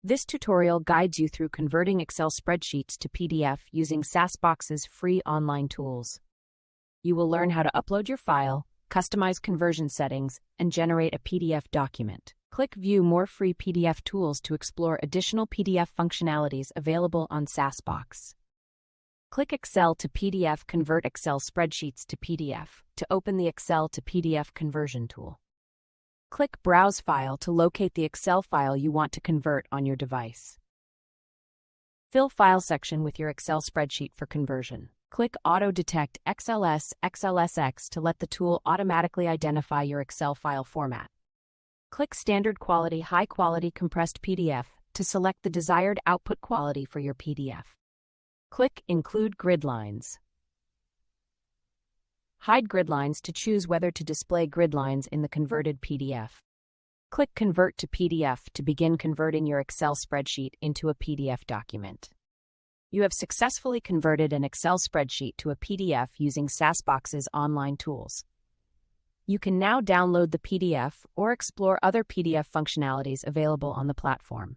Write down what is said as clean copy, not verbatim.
This tutorial guides you through converting Excel spreadsheets to PDF using SaaSBox's free online tools. You will learn how to upload your file, customize conversion settings, and generate a PDF document. Click View More Free PDF Tools to explore additional PDF functionalities available on SaaSBox. Click Excel to PDF Convert Excel spreadsheets to PDF to open the Excel to PDF conversion tool. Click Browse File to locate the Excel file you want to convert on your device. Fill File section with your Excel spreadsheet for conversion. Click Auto Detect XLSX to let the tool automatically identify your Excel file format. Click Standard Quality High Quality Compressed PDF to select the desired output quality for your PDF. Click Include Grid Lines. Hide grid lines to choose whether to display grid lines in the converted PDF. Click Convert to PDF to begin converting your Excel spreadsheet into a PDF document. You have successfully converted an Excel spreadsheet to a PDF using SaaSBox's online tools. You can now download the PDF or explore other PDF functionalities available on the platform.